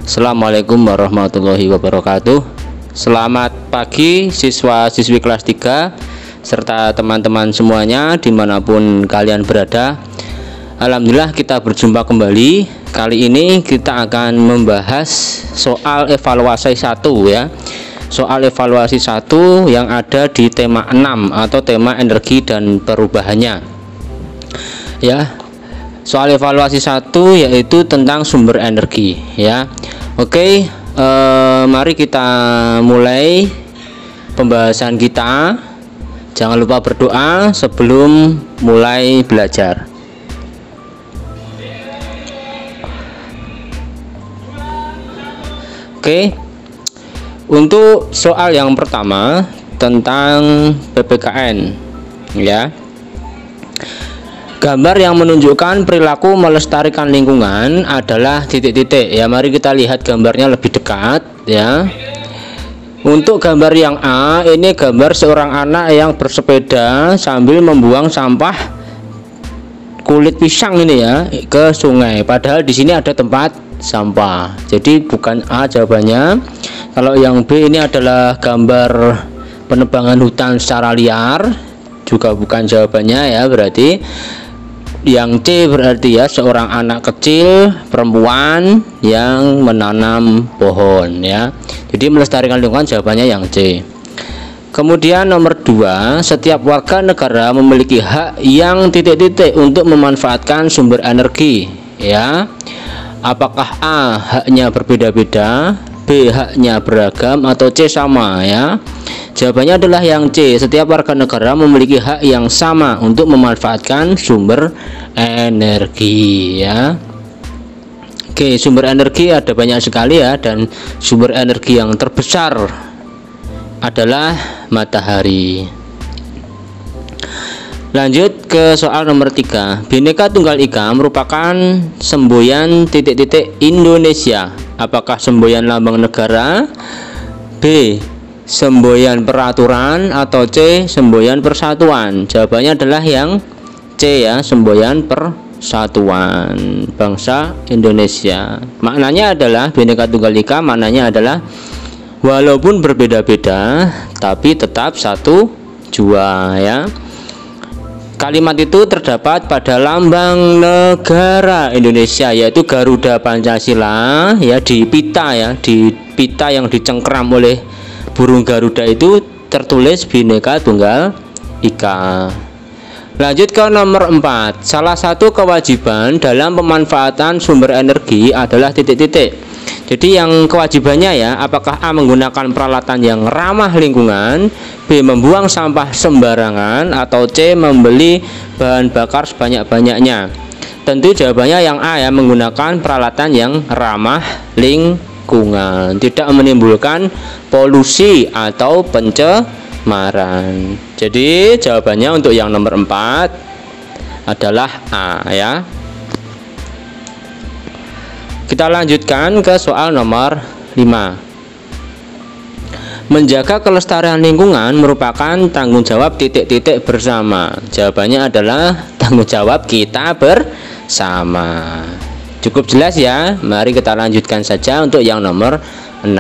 Assalamualaikum warahmatullahi wabarakatuh. Selamat pagi siswa-siswi kelas 3 serta teman-teman semuanya dimanapun kalian berada. Alhamdulillah kita berjumpa kembali. Kali ini kita akan membahas soal evaluasi 1 ya. Soal evaluasi 1 yang ada di tema 6 atau tema energi dan perubahannya. Ya. Soal evaluasi 1 yaitu tentang sumber energi ya. Oke, mari kita mulai pembahasan kita. Jangan lupa berdoa sebelum mulai belajar. Oke, untuk soal yang pertama tentang PPKN ya. Gambar yang menunjukkan perilaku melestarikan lingkungan adalah titik-titik ya. Mari kita lihat gambarnya lebih dekat ya. Untuk gambar yang A, ini gambar seorang anak yang bersepeda sambil membuang sampah kulit pisang ini ya ke sungai. Padahal di sini ada tempat sampah. Jadi bukan A jawabannya. Kalau yang B ini adalah gambar penebangan hutan secara liar, juga bukan jawabannya ya. Berarti yang C berarti ya seorang anak kecil perempuan yang menanam pohon ya. Jadi melestarikan lingkungan jawabannya yang C. Kemudian nomor 2, setiap warga negara memiliki hak yang titik-titik untuk memanfaatkan sumber energi ya. Apakah A haknya berbeda-beda, B haknya beragam, atau C sama ya? Jawabannya adalah yang C. Setiap warga negara memiliki hak yang sama untuk memanfaatkan sumber energi ya. Oke, sumber energi ada banyak sekali ya, dan sumber energi yang terbesar adalah matahari. Lanjut ke soal nomor 3. Bhinneka Tunggal Ika merupakan semboyan titik-titik Indonesia. Apakah semboyan lambang negara, B semboyan peraturan, atau C semboyan persatuan? Jawabannya adalah yang C ya, semboyan persatuan bangsa Indonesia. Maknanya adalah Bhinneka Tunggal Ika, maknanya adalah walaupun berbeda-beda tapi tetap satu jua ya. Kalimat itu terdapat pada lambang negara Indonesia, yaitu Garuda Pancasila ya, di pita ya, di pita yang dicengkram oleh burung Garuda itu tertulis Bhinneka Tunggal Ika. Lanjut ke nomor 4. Salah satu kewajiban dalam pemanfaatan sumber energi adalah titik-titik. Jadi yang kewajibannya ya, apakah A menggunakan peralatan yang ramah lingkungan, B membuang sampah sembarangan, atau C membeli bahan bakar sebanyak-banyaknya? Tentu jawabannya yang A ya, menggunakan peralatan yang ramah lingkungan, tidak menimbulkan polusi atau pencemaran. Jadi jawabannya untuk yang nomor 4 adalah A ya. Kita lanjutkan ke soal nomor 5. Menjaga kelestarian lingkungan merupakan tanggung jawab titik-titik bersama. Jawabannya adalah tanggung jawab kita bersama. Cukup jelas ya. Mari kita lanjutkan saja untuk yang nomor 6.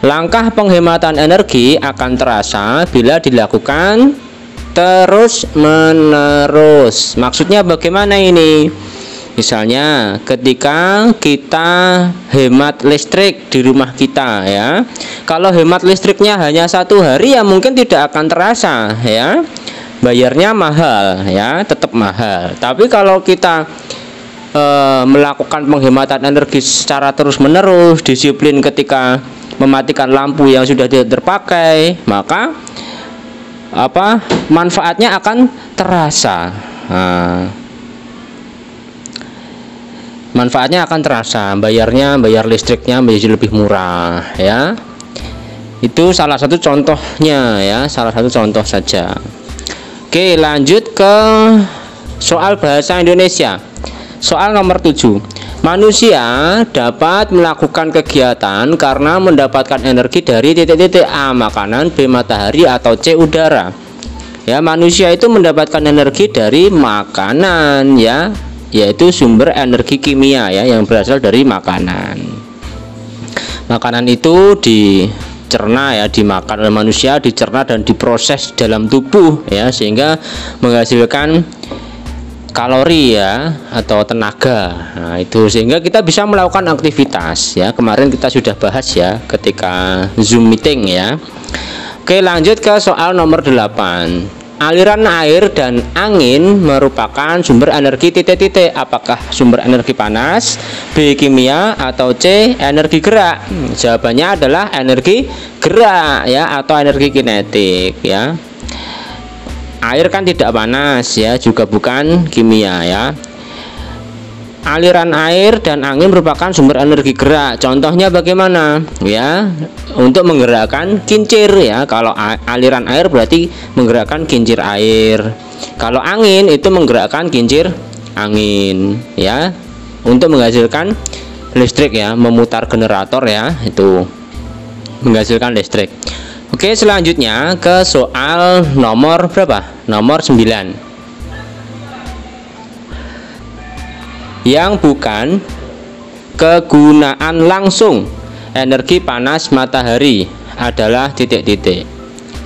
Langkah penghematan energi akan terasa bila dilakukan terus-menerus. Maksudnya bagaimana ini? Misalnya ketika kita hemat listrik di rumah kita ya. Kalau hemat listriknya hanya 1 hari ya mungkin tidak akan terasa ya. Bayarnya mahal ya, tetap mahal. Tapi kalau kita melakukan penghematan energi secara terus-menerus, disiplin ketika mematikan lampu yang sudah tidak terpakai, maka manfaatnya akan terasa. Manfaatnya akan terasa, bayar listriknya menjadi lebih murah ya. Itu salah satu contohnya ya, salah satu contoh saja. Oke, lanjut ke soal bahasa Indonesia. Soal nomor 7. Manusia dapat melakukan kegiatan karena mendapatkan energi dari titik-titik. A makanan, B matahari, atau C udara. Ya, manusia itu mendapatkan energi dari makanan ya. yaitu sumber energi kimia ya yang berasal dari makanan. Makanan itu dicerna ya, dimakan oleh manusia, dicerna dan diproses dalam tubuh ya, sehingga menghasilkan kalori ya atau tenaga. Nah, itu sehingga kita bisa melakukan aktivitas ya. Kemarin kita sudah bahas ya ketika Zoom meeting ya. Oke, lanjut ke soal nomor 8. Aliran air dan angin merupakan sumber energi titik-titik. Apakah sumber energi panas, B kimia, atau C energi gerak? Jawabannya adalah energi gerak ya, atau energi kinetik ya. Air kan tidak panas ya, juga bukan kimia ya. Aliran air dan angin merupakan sumber energi gerak. Contohnya bagaimana? Ya, untuk menggerakkan kincir ya. Kalau aliran air berarti menggerakkan kincir air. Kalau angin itu menggerakkan kincir angin ya. Untuk menghasilkan listrik ya, memutar generator ya, itu menghasilkan listrik. Oke, selanjutnya ke soal nomor berapa? Nomor 9. Yang bukan kegunaan langsung energi panas matahari adalah titik-titik.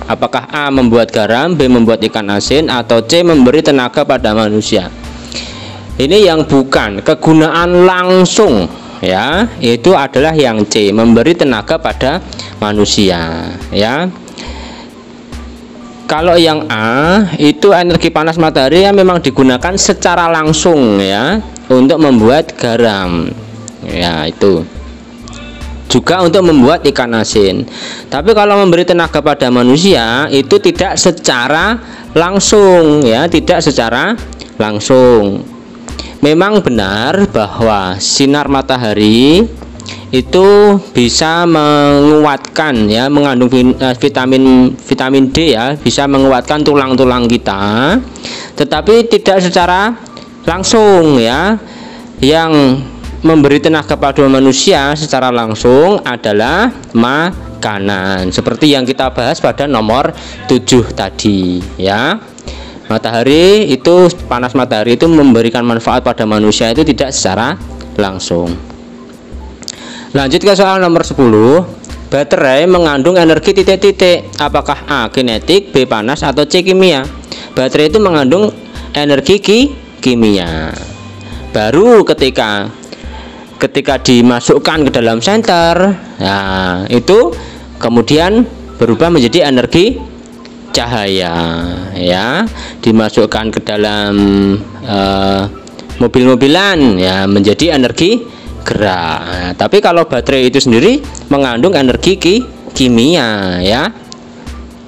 Apakah A membuat garam, B membuat ikan asin, atau C memberi tenaga pada manusia? Ini yang bukan kegunaan langsung ya, itu adalah yang C, memberi tenaga pada manusia ya. Kalau yang A itu energi panas matahari yang memang digunakan secara langsung ya, untuk membuat garam ya, itu juga untuk membuat ikan asin. Tapi kalau memberi tenaga pada manusia itu tidak secara langsung ya, tidak secara langsung. Memang benar bahwa sinar matahari itu bisa menguatkan ya, mengandung vitamin D ya, bisa menguatkan tulang-tulang kita, tetapi tidak secara langsung ya. Yang memberi tenaga pada manusia secara langsung adalah makanan, seperti yang kita bahas pada nomor 7 tadi ya. Matahari itu, panas matahari itu memberikan manfaat pada manusia itu tidak secara langsung. Lanjut ke soal nomor 10. Baterai mengandung energi titik-titik. Apakah A kinetik, B panas, atau C kimia? Baterai itu mengandung energi kimia. Baru ketika dimasukkan ke dalam senter, nah itu kemudian berubah menjadi energi cahaya ya, dimasukkan ke dalam mobil-mobilan ya, menjadi energi gerak. Nah, tapi kalau baterai itu sendiri mengandung energi kimia ya.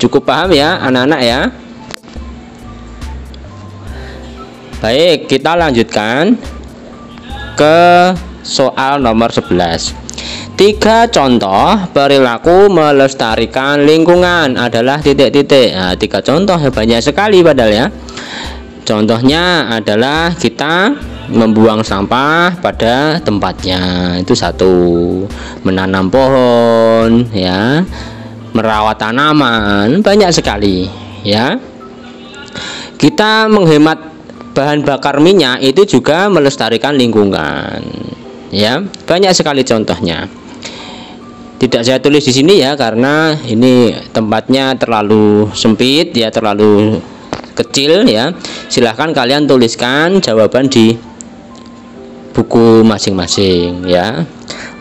Cukup paham ya anak-anak ya. Baik, kita lanjutkan ke soal nomor 11. 3 contoh perilaku melestarikan lingkungan adalah titik-titik. Nah, 3 contoh banyak sekali padahal ya. Contohnya adalah kita membuang sampah pada tempatnya, itu satu. Menanam pohon ya, merawat tanaman, banyak sekali ya. Kita menghemat bahan bakar minyak itu juga melestarikan lingkungan ya, banyak sekali contohnya. Tidak saya tulis di sini ya, karena ini tempatnya terlalu sempit ya, terlalu kecil ya. Silahkan kalian tuliskan jawaban di buku masing-masing ya.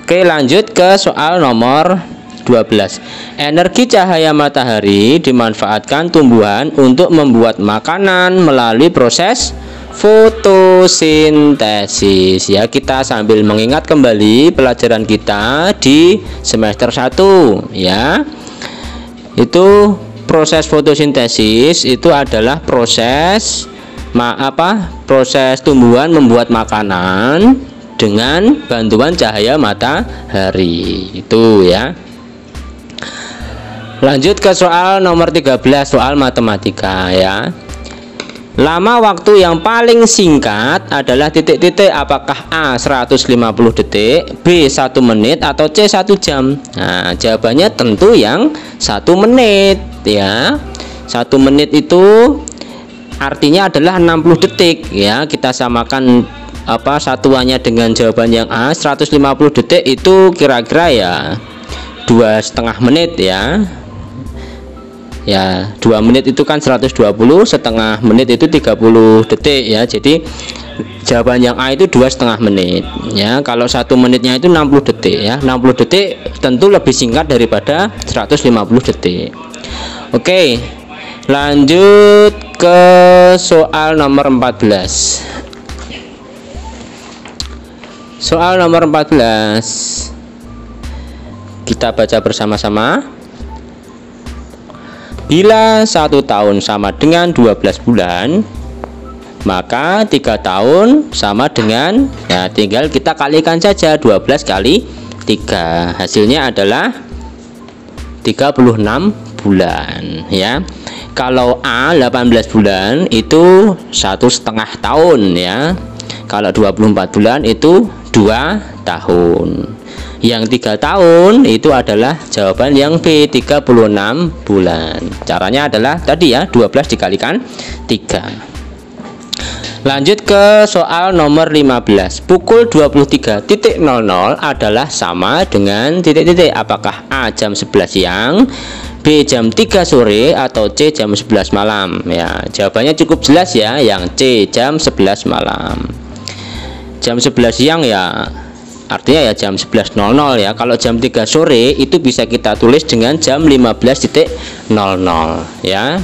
Oke, lanjut ke soal nomor 12. Energi cahaya matahari dimanfaatkan tumbuhan untuk membuat makanan melalui proses fotosintesis ya. Kita sambil mengingat kembali pelajaran kita di semester 1 ya. Itu proses fotosintesis itu adalah proses tumbuhan membuat makanan dengan bantuan cahaya matahari itu ya. Lanjut ke soal nomor 13, soal matematika ya. Lama waktu yang paling singkat adalah titik-titik. Apakah A 150 detik, B 1 menit, atau C 1 jam? Nah, jawabannya tentu yang 1 menit ya. 1 menit itu artinya adalah 60 detik ya. Kita samakan satuannya dengan jawaban yang A 150 detik itu kira-kira ya 2,5 menit ya. Ya 2 menit itu kan 120, setengah menit itu 30 detik ya. Jadi jawaban yang A itu 2,5 menit ya. Kalau 1 menitnya itu 60 detik ya. 60 detik tentu lebih singkat daripada 150 detik. Oke, lanjut ke soal nomor 14. Soal nomor 14 kita baca bersama-sama. Bila 1 tahun sama dengan 12 bulan, maka 3 tahun sama dengan, ya tinggal kita kalikan saja 12 kali 3, hasilnya adalah 36 bulan ya. Kalau A 18 bulan itu 1,5 tahun ya. Kalau 24 bulan itu 2 tahun. Yang 3 tahun itu adalah jawaban yang B 36 bulan. Caranya adalah tadi ya 12 dikalikan 3. Lanjut ke soal nomor 15. Pukul 23.00 adalah sama dengan titik-titik. Apakah A jam 11 siang, B jam 3 sore, atau C jam 11 malam? Ya, jawabannya cukup jelas ya, yang C jam 11 malam. Jam 11 siang ya artinya ya jam 11.00 ya. Kalau jam 3 sore itu bisa kita tulis dengan jam 15.00 ya.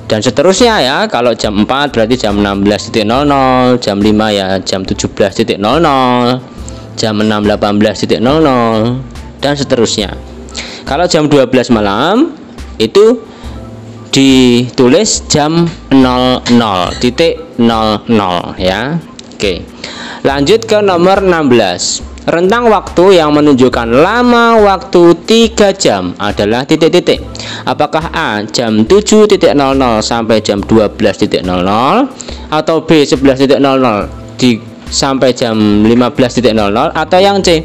Dan seterusnya ya. Kalau jam 4 berarti jam 16.00, jam 5 ya jam 17.00, jam 6 18.00 dan seterusnya. Kalau jam 12 malam itu ditulis jam 00.00 ya. Oke. Lanjut ke nomor 16. Rentang waktu yang menunjukkan lama waktu 3 jam adalah titik-titik. Apakah A jam 7.00 sampai jam 12.00, atau B 11.00 sampai jam 15.00, atau yang C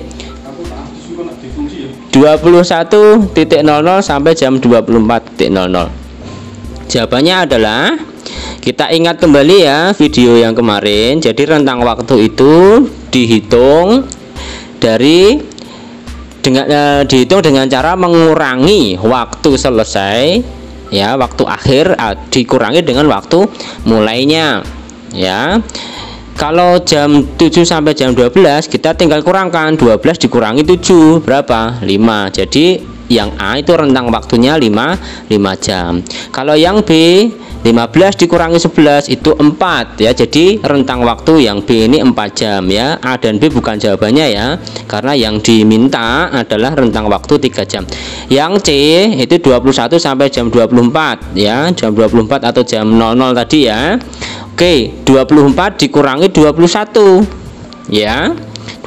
21.00 sampai jam 24.00? Jawabannya adalah, kita ingat kembali ya video yang kemarin. Jadi rentang waktu itu dihitung dengan cara mengurangi waktu selesai ya, waktu akhir dikurangi dengan waktu mulainya ya. Kalau jam 7 sampai jam 12 kita tinggal kurangkan 12 dikurangi 7 berapa? 5. Jadi yang A itu rentang waktunya 5 jam. Kalau yang B 15 dikurangi 11 itu 4 ya. Jadi rentang waktu yang B ini 4 jam ya. A dan B bukan jawabannya ya, karena yang diminta adalah rentang waktu 3 jam. Yang C itu 21 sampai jam 24 ya, jam 24 atau jam 00 tadi ya. Oke, 24 dikurangi 21 ya.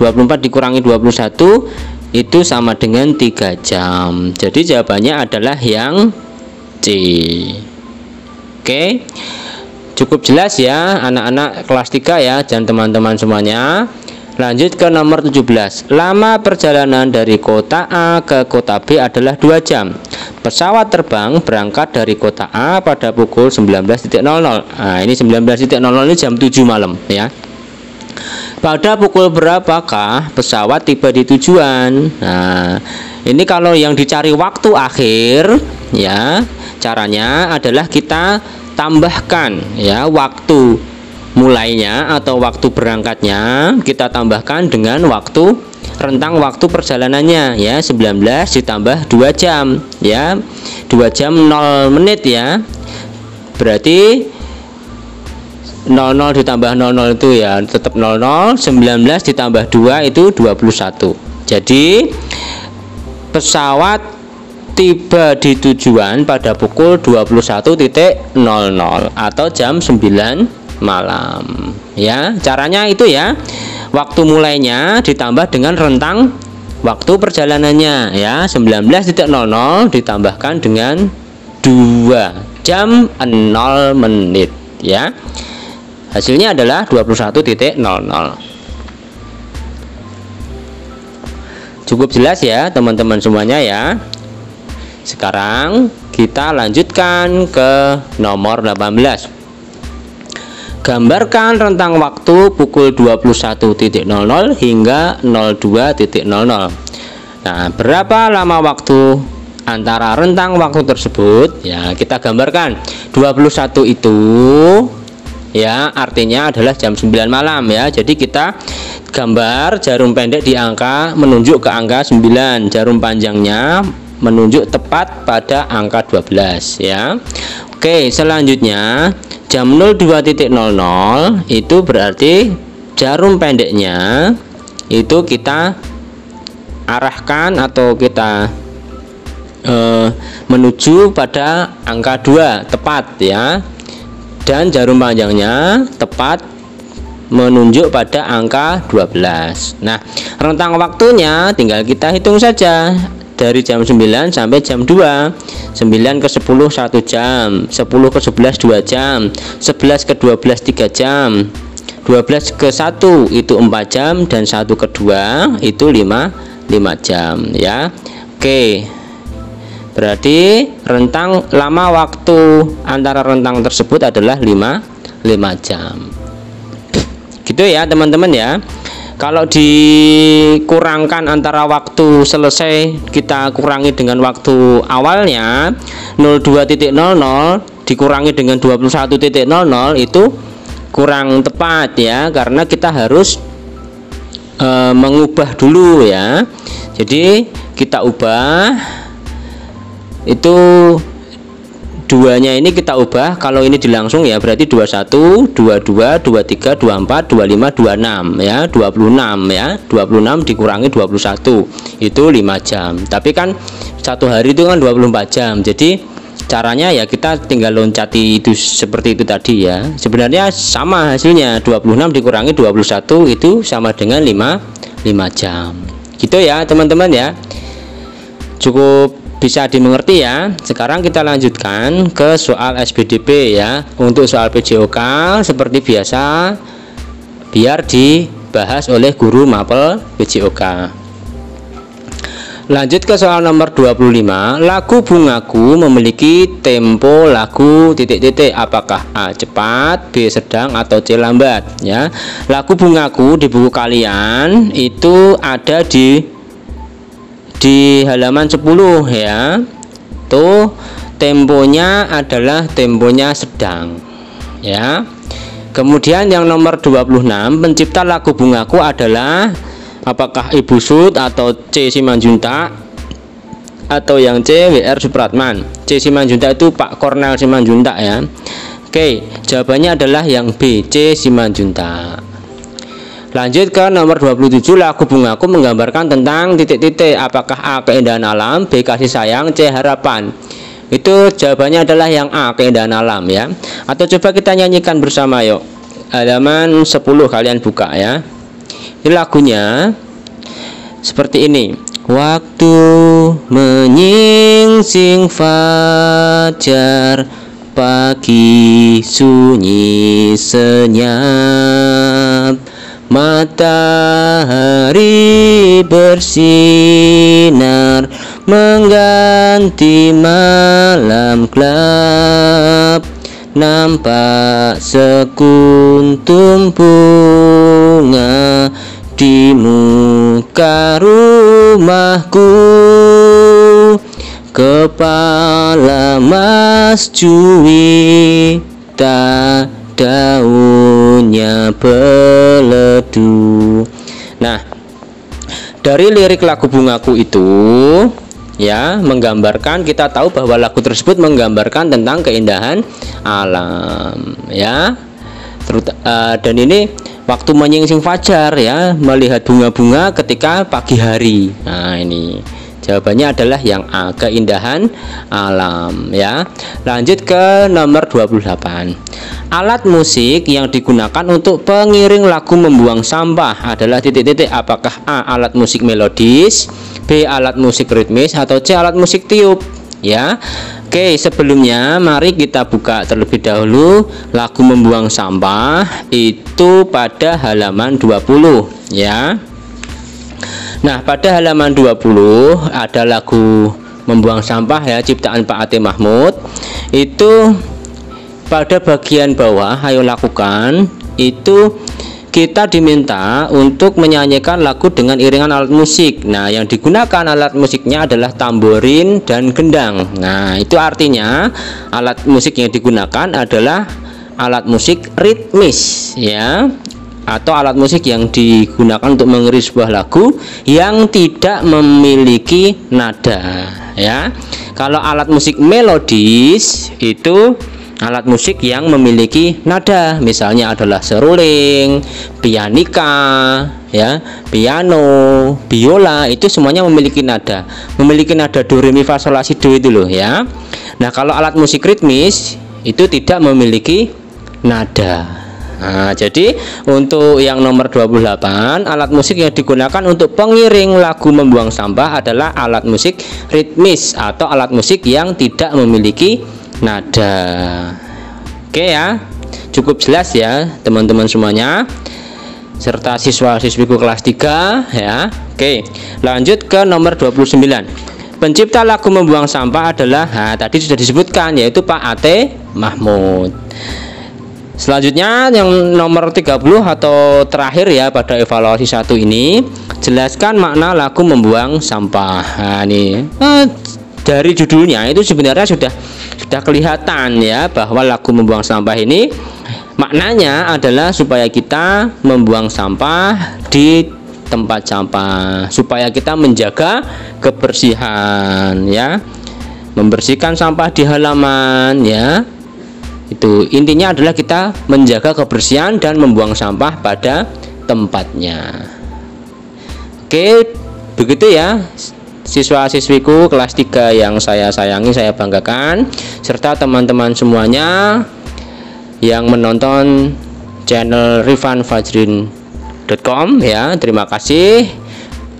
24 dikurangi 21 itu sama dengan 3 jam. Jadi jawabannya adalah yang C. Oke, cukup jelas ya anak-anak kelas 3 ya, dan teman-teman semuanya. Lanjut ke nomor 17. Lama perjalanan dari kota A ke kota B adalah 2 jam. Pesawat terbang berangkat dari kota A pada pukul 19.00. Nah, ini 19.00 ini jam 7 malam ya. Pada pukul berapakah pesawat tiba di tujuan? Nah, ini kalau yang dicari waktu akhir ya, caranya adalah kita tambahkan ya waktu mulainya atau waktu berangkatnya, kita tambahkan dengan waktu rentang waktu perjalanannya ya. 19 ditambah 2 jam ya, 2 jam 0 menit ya, berarti 00 ditambah 00 itu ya tetap 00. 19 ditambah 2 itu 21. Jadi pesawat tiba di tujuan pada pukul 21.00 atau jam 9 malam ya. Caranya itu ya, waktu mulainya ditambah dengan rentang waktu perjalanannya ya. 19.00 ditambahkan dengan 2 jam 0 menit ya, hasilnya adalah 21.00. Cukup jelas ya teman-teman semuanya ya. Sekarang kita lanjutkan ke nomor 18. gambarkan rentang waktu pukul 21.00 hingga 02.00. Nah, berapa lama waktu antara rentang waktu tersebut? Ya, kita gambarkan 21 itu ya artinya adalah jam 9 malam ya. Jadi kita gambar jarum pendek di angka menunjuk ke angka 9, jarum panjangnya menunjuk tepat pada angka 12 ya. Oke, selanjutnya jam 02.00 itu berarti jarum pendeknya itu kita arahkan atau kita menuju pada angka 2 tepat ya, dan jarum panjangnya tepat menunjuk pada angka 12. Nah, rentang waktunya tinggal kita hitung saja dari jam 9 sampai jam 2. 9 ke 10 1 jam, 10 ke 11 2 jam, 11 ke 12 3 jam, 12 ke 1 itu 4 jam, dan 1 ke 2 itu 5 jam ya. Oke, berarti rentang lama waktu antara rentang tersebut adalah 5 jam gitu ya teman-teman ya. Kalau dikurangkan antara waktu selesai kita kurangi dengan waktu awalnya 02.00 dikurangi dengan 21.00 itu kurang tepat ya, karena kita harus mengubah dulu ya. Jadi kita ubah itu duanya ini kita ubah, kalau ini dilangsung ya berarti 21, 22, 23, 24, 25, 26 ya, 26 ya, 26 dikurangi 21 itu 5 jam. Tapi kan satu hari itu kan 24 jam. Jadi caranya ya kita tinggal loncati itu seperti itu tadi ya. Sebenarnya sama hasilnya, 26 dikurangi 21 itu sama dengan 5 jam. Gitu ya teman-teman ya. Cukup bisa dimengerti ya. Sekarang kita lanjutkan ke soal SBDP ya. Untuk soal PJOK seperti biasa biar dibahas oleh guru mapel PJOK. Lanjut ke soal nomor 25. Lagu Bungaku memiliki tempo lagu titik-titik. Apakah A cepat, B sedang, atau C lambat ya. Lagu Bungaku di buku kalian itu ada di halaman 10 ya. Tuh temponya adalah temponya sedang ya. Kemudian yang nomor 26, pencipta lagu Bungaku adalah apakah Ibu Sud atau C Simanjuntak, atau yang C W.R. Supratman. C Simanjuntak itu Pak Kornel Simanjuntak ya. Oke, jawabannya adalah yang B, C Simanjuntak. Lanjut ke nomor 27, lagu Bungaku menggambarkan tentang titik-titik. Apakah A keindahan alam, B kasih sayang, C harapan. Itu jawabannya adalah yang A keindahan alam ya. Atau coba kita nyanyikan bersama yuk. Halaman 10 kalian buka ya. Ini lagunya seperti ini. Waktu menyingsing fajar, pagi sunyi senyap, matahari bersinar mengganti malam gelap, nampak sekuntum bunga di muka rumahku, kepala Mas Juwita daunnya beledu. Nah, dari lirik lagu Bungaku itu ya menggambarkan, kita tahu bahwa lagu tersebut menggambarkan tentang keindahan alam ya. Dan ini waktu menyingsing fajar ya, melihat bunga-bunga ketika pagi hari. Nah, ini jawabannya adalah yang A, keindahan alam ya. Lanjut ke nomor 28. Alat musik yang digunakan untuk pengiring lagu membuang sampah adalah titik-titik. Apakah A alat musik melodis, B alat musik ritmis, atau C alat musik tiup ya. Oke, sebelumnya mari kita buka terlebih dahulu lagu membuang sampah itu pada halaman 20 ya. Nah, pada halaman 20 ada lagu membuang sampah ya, ciptaan Pak Ate Mahmud. Itu pada bagian bawah, ayo lakukan, itu kita diminta untuk menyanyikan lagu dengan iringan alat musik. Nah, yang digunakan alat musiknya adalah tamborin dan gendang. Nah, itu artinya alat musik yang digunakan adalah alat musik ritmis, ya, atau alat musik yang digunakan untuk mengiringi sebuah lagu yang tidak memiliki nada, ya. Kalau alat musik melodis itu alat musik yang memiliki nada, misalnya adalah seruling, pianika, ya, piano, biola, itu semuanya memiliki nada do, re, mi, fa, sol, la, si, do itu loh, ya. Nah, kalau alat musik ritmis itu tidak memiliki nada. Nah, jadi untuk yang nomor 28, alat musik yang digunakan untuk pengiring lagu membuang sampah adalah alat musik ritmis atau alat musik yang tidak memiliki nada. Oke ya, cukup jelas ya teman-teman semuanya, serta siswa-siswiku kelas 3 ya. Oke, lanjut ke nomor 29. Pencipta lagu membuang sampah adalah, nah, tadi sudah disebutkan, yaitu Pak Ate Mahmud. Selanjutnya yang nomor 30 atau terakhir ya pada evaluasi 1 ini, jelaskan makna lagu membuang sampah. Nah, ini dari judulnya itu sebenarnya sudah kelihatan ya bahwa lagu membuang sampah ini maknanya adalah supaya kita membuang sampah di tempat sampah, supaya kita menjaga kebersihan ya, membersihkan sampah di halaman ya. Itu intinya adalah kita menjaga kebersihan dan membuang sampah pada tempatnya. Oke, begitu ya siswa-siswiku kelas 3 yang saya sayangi, saya banggakan, serta teman-teman semuanya yang menonton channel rifanfajrin.com ya. Terima kasih.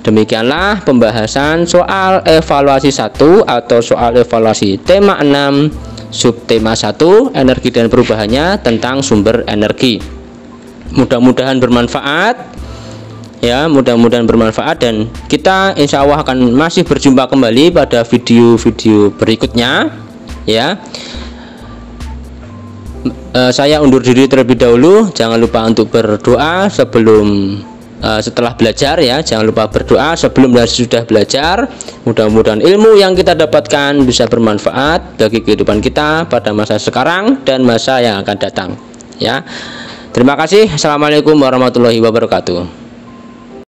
Demikianlah pembahasan soal evaluasi 1 atau soal evaluasi tema 6 subtema 1 energi dan perubahannya tentang sumber energi. Mudah-mudahan bermanfaat ya, mudah-mudahan bermanfaat, dan kita insya Allah akan masih berjumpa kembali pada video-video berikutnya ya. Saya undur diri terlebih dahulu. Jangan lupa untuk berdoa sebelum setelah belajar ya. Jangan lupa berdoa sebelum dan sudah belajar. Mudah-mudahan ilmu yang kita dapatkan bisa bermanfaat bagi kehidupan kita pada masa sekarang dan masa yang akan datang ya. Terima kasih. Assalamualaikum warahmatullahi wabarakatuh.